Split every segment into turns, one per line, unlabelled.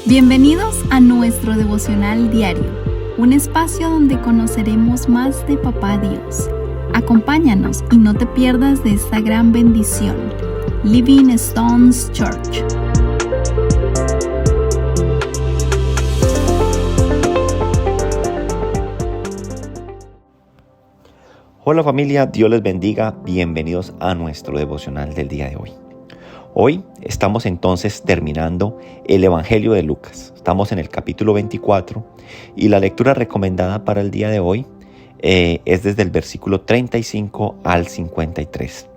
Bienvenidos a nuestro devocional diario, un espacio donde conoceremos más de Papá Dios. Acompáñanos y no te pierdas de esta gran bendición. Living Stones Church.
Hola familia, Dios les bendiga. Bienvenidos a nuestro devocional del día de hoy. Hoy estamos entonces terminando el Evangelio de Lucas. Estamos en el capítulo 24 y la lectura recomendada para el día de hoy es desde el versículo 35 al 53.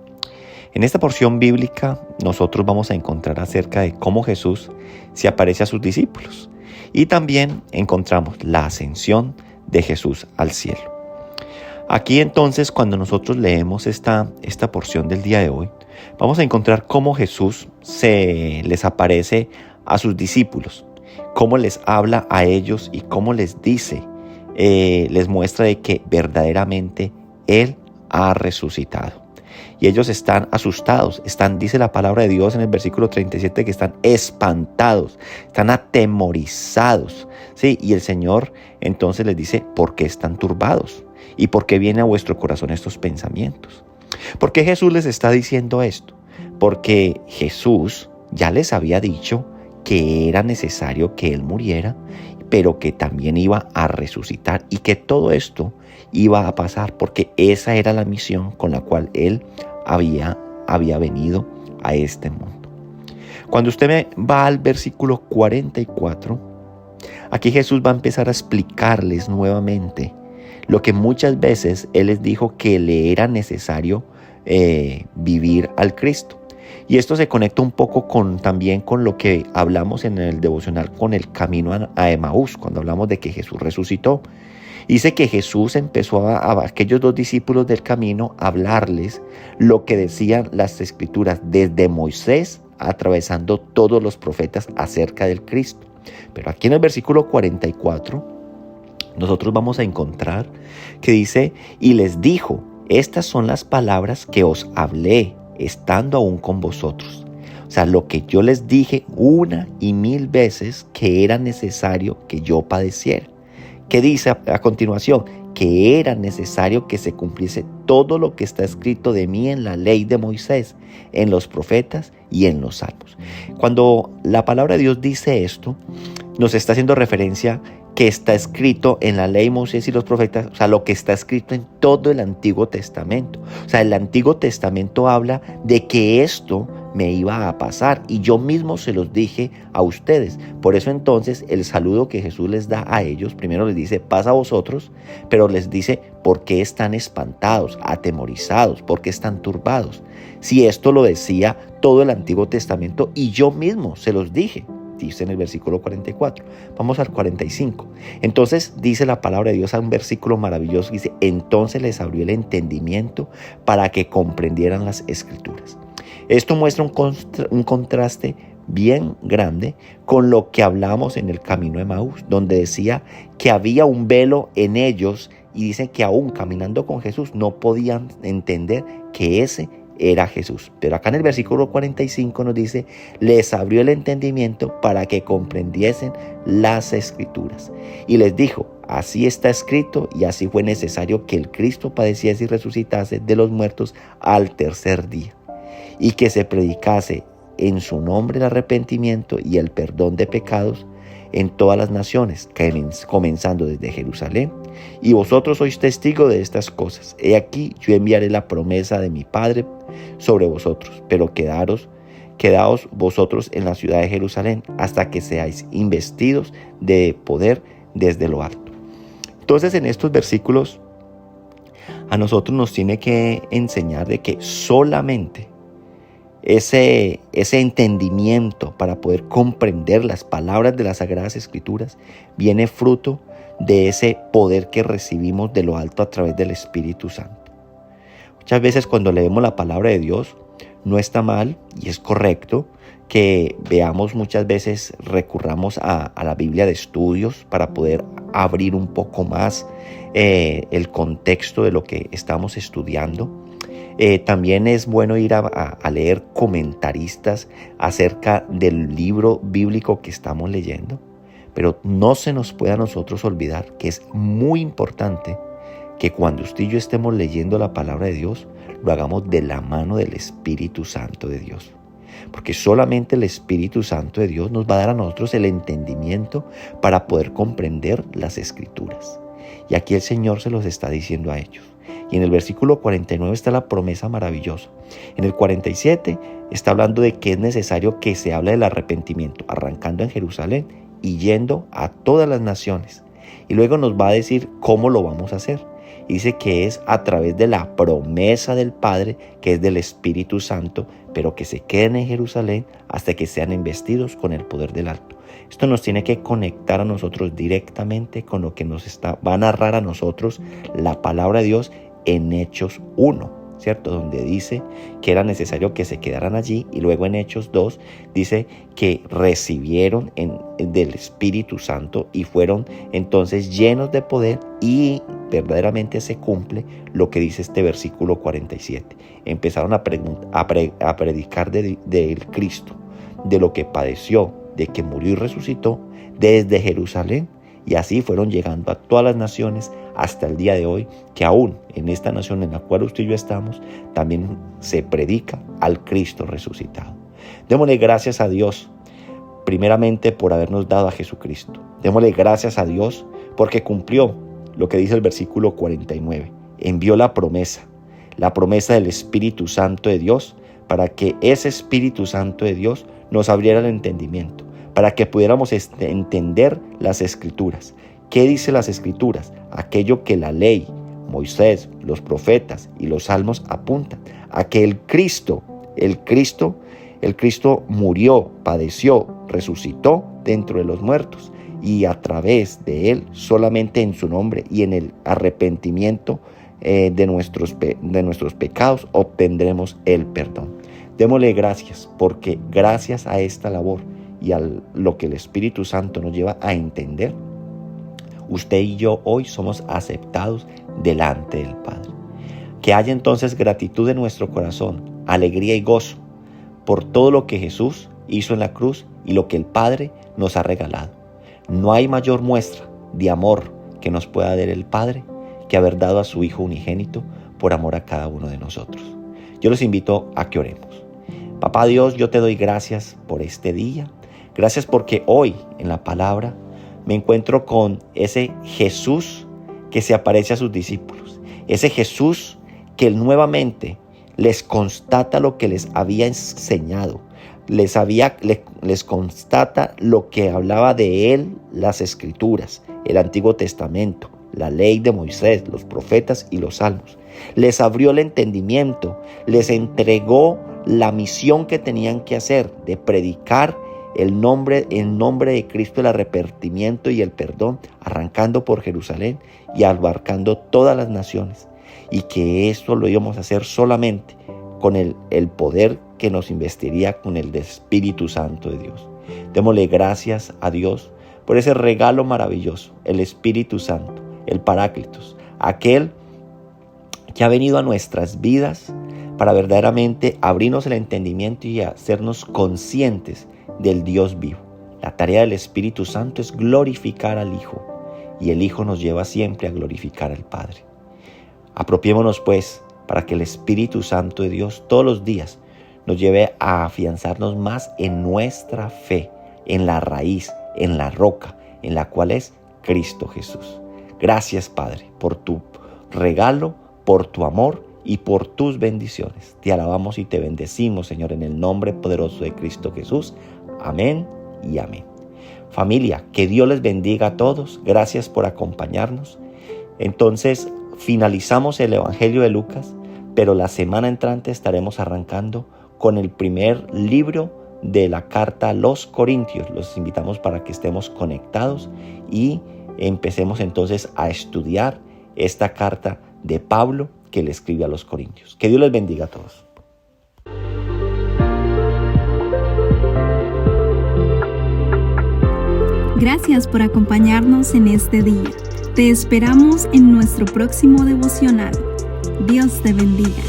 En esta porción bíblica nosotros vamos a encontrar acerca de cómo Jesús se aparece a sus discípulos y también encontramos la ascensión de Jesús al cielo. Aquí entonces, cuando nosotros leemos esta porción del día de hoy, vamos a encontrar cómo Jesús se les aparece a sus discípulos, cómo les habla a ellos y cómo les dice, les muestra de que verdaderamente Él ha resucitado. Y ellos están asustados, dice la palabra de Dios en el versículo 37 que están espantados, están atemorizados. ¿Sí? Y el Señor entonces les dice, ¿por qué están turbados? ¿Y por qué viene a vuestro corazón estos pensamientos? ¿Por qué Jesús les está diciendo esto? Porque Jesús ya les había dicho que era necesario que Él muriera, pero que también iba a resucitar y que todo esto iba a pasar porque esa era la misión con la cual Él había venido a este mundo. Cuando usted va al versículo 44, aquí Jesús va a empezar a explicarles nuevamente lo que muchas veces Él les dijo que le era necesario vivir al Cristo. Y esto se conecta un poco también con lo que hablamos en el devocional con el camino a Emaús, cuando hablamos de que Jesús resucitó. Dice que Jesús empezó a aquellos dos discípulos del camino a hablarles lo que decían las Escrituras desde Moisés, atravesando todos los profetas acerca del Cristo. Pero aquí en el versículo 44, nosotros vamos a encontrar que dice, y les dijo, estas son las palabras que os hablé, estando aún con vosotros. O sea, lo que yo les dije 1 y 1000 veces que era necesario que yo padeciera. ¿Qué dice a continuación? Que era necesario que se cumpliese todo lo que está escrito de mí en la ley de Moisés, en los profetas y en los salmos. Cuando la palabra de Dios dice esto, nos está haciendo referencia que está escrito en la ley de Moisés y los profetas, o sea, lo que está escrito en todo el Antiguo Testamento. O sea, el Antiguo Testamento habla de que esto me iba a pasar y yo mismo se los dije a ustedes. Por eso entonces el saludo que Jesús les da a ellos, primero les dice, paz a vosotros, pero les dice, ¿por qué están espantados, atemorizados? ¿Por qué están turbados? Si esto lo decía todo el Antiguo Testamento y yo mismo se los dije. Dice en el versículo 44. Vamos al 45. Entonces dice la palabra de Dios a un versículo maravilloso. Dice, entonces les abrió el entendimiento para que comprendieran las Escrituras. Esto muestra un contraste bien grande con lo que hablamos en el camino de Emaús, donde decía que había un velo en ellos y dice que aún caminando con Jesús no podían entender que ese era Jesús. Pero acá en el versículo 45 nos dice, les abrió el entendimiento para que comprendiesen las Escrituras. Y les dijo, así está escrito y así fue necesario que el Cristo padeciese y resucitase de los muertos al tercer día. Y que se predicase en su nombre el arrepentimiento y el perdón de pecados en todas las naciones, comenzando desde Jerusalén. Y vosotros sois testigos de estas cosas. He aquí, yo enviaré la promesa de mi Padre sobre vosotros, pero quedaos vosotros en la ciudad de Jerusalén hasta que seáis investidos de poder desde lo alto. Entonces, en estos versículos a nosotros nos tiene que enseñar de que solamente ese entendimiento para poder comprender las palabras de las Sagradas Escrituras viene fruto de ese poder que recibimos de lo alto a través del Espíritu Santo. Muchas veces cuando leemos la palabra de Dios no está mal y es correcto que veamos muchas veces, recurramos a la Biblia de estudios para poder abrir un poco más el contexto de lo que estamos estudiando. También es bueno ir a leer comentaristas acerca del libro bíblico que estamos leyendo. Pero no se nos puede a nosotros olvidar que es muy importante que cuando usted y yo estemos leyendo la palabra de Dios, lo hagamos de la mano del Espíritu Santo de Dios. Porque solamente el Espíritu Santo de Dios nos va a dar a nosotros el entendimiento para poder comprender las Escrituras. Y aquí el Señor se los está diciendo a ellos. Y en el versículo 49 está la promesa maravillosa. En el 47 está hablando de que es necesario que se hable del arrepentimiento, arrancando en Jerusalén y yendo a todas las naciones. Y luego nos va a decir cómo lo vamos a hacer. Y dice que es a través de la promesa del Padre, que es del Espíritu Santo, pero que se queden en Jerusalén hasta que sean investidos con el poder del alto. Esto nos tiene que conectar a nosotros directamente con lo que va a narrar a nosotros la palabra de Dios en Hechos 1, ¿cierto? Donde dice que era necesario que se quedaran allí, y luego en Hechos 2 dice que recibieron del Espíritu Santo y fueron entonces llenos de poder, y verdaderamente se cumple lo que dice este versículo 47. Empezaron a predicar del Cristo, de lo que padeció, de que murió y resucitó desde Jerusalén, y así fueron llegando a todas las naciones hasta el día de hoy, que aún en esta nación en la cual usted y yo estamos, también se predica al Cristo resucitado. Démosle gracias a Dios, primeramente por habernos dado a Jesucristo. Démosle gracias a Dios porque cumplió lo que dice el versículo 49. Envió la promesa del Espíritu Santo de Dios, para que ese Espíritu Santo de Dios nos abriera el entendimiento, para que pudiéramos entender las Escrituras. ¿Qué dice las Escrituras? Aquello que la ley, Moisés, los profetas y los salmos apuntan, a que el Cristo murió, padeció, resucitó dentro de los muertos, y a través de él, solamente en su nombre y en el arrepentimiento de nuestros pecados, obtendremos el perdón. Démosle gracias, porque gracias a esta labor y a lo que el Espíritu Santo nos lleva a entender, usted y yo hoy somos aceptados delante del Padre. Que haya entonces gratitud en nuestro corazón, alegría y gozo por todo lo que Jesús hizo en la cruz y lo que el Padre nos ha regalado. No hay mayor muestra de amor que nos pueda dar el Padre que haber dado a su Hijo unigénito por amor a cada uno de nosotros. Yo los invito a que oremos. Papá Dios, yo te doy gracias por este día. Gracias porque hoy en la palabra me encuentro con ese Jesús que se aparece a sus discípulos. Ese Jesús que nuevamente les constata lo que les había enseñado. Les constata lo que hablaba de él las Escrituras, el Antiguo Testamento, la ley de Moisés, los profetas y los salmos. Les abrió el entendimiento, les entregó la misión que tenían que hacer de predicar el nombre de Cristo, el arrepentimiento y el perdón, arrancando por Jerusalén y abarcando todas las naciones. Y que esto lo íbamos a hacer solamente con el poder que nos investiría con el Espíritu Santo de Dios. Démosle gracias a Dios por ese regalo maravilloso, el Espíritu Santo, el Paráclitos, aquel que ha venido a nuestras vidas para verdaderamente abrirnos el entendimiento y hacernos conscientes del Dios vivo. La tarea del Espíritu Santo es glorificar al Hijo, y el Hijo nos lleva siempre a glorificar al Padre. Apropiémonos pues para que el Espíritu Santo de Dios todos los días nos lleve a afianzarnos más en nuestra fe, en la raíz, en la roca, en la cual es Cristo Jesús. Gracias, Padre, por tu regalo, por tu amor y por tus bendiciones. Te alabamos y te bendecimos, Señor, en el nombre poderoso de Cristo Jesús. Amén y amén. Familia, que Dios les bendiga a todos. Gracias por acompañarnos. Entonces, finalizamos el Evangelio de Lucas, pero la semana entrante estaremos arrancando con el primer libro de la carta a los Corintios. Los invitamos para que estemos conectados y empecemos entonces a estudiar esta carta de Pablo que le escribe a los Corintios. Que Dios les bendiga a todos.
Gracias por acompañarnos en este día. Te esperamos en nuestro próximo devocional. Dios te bendiga.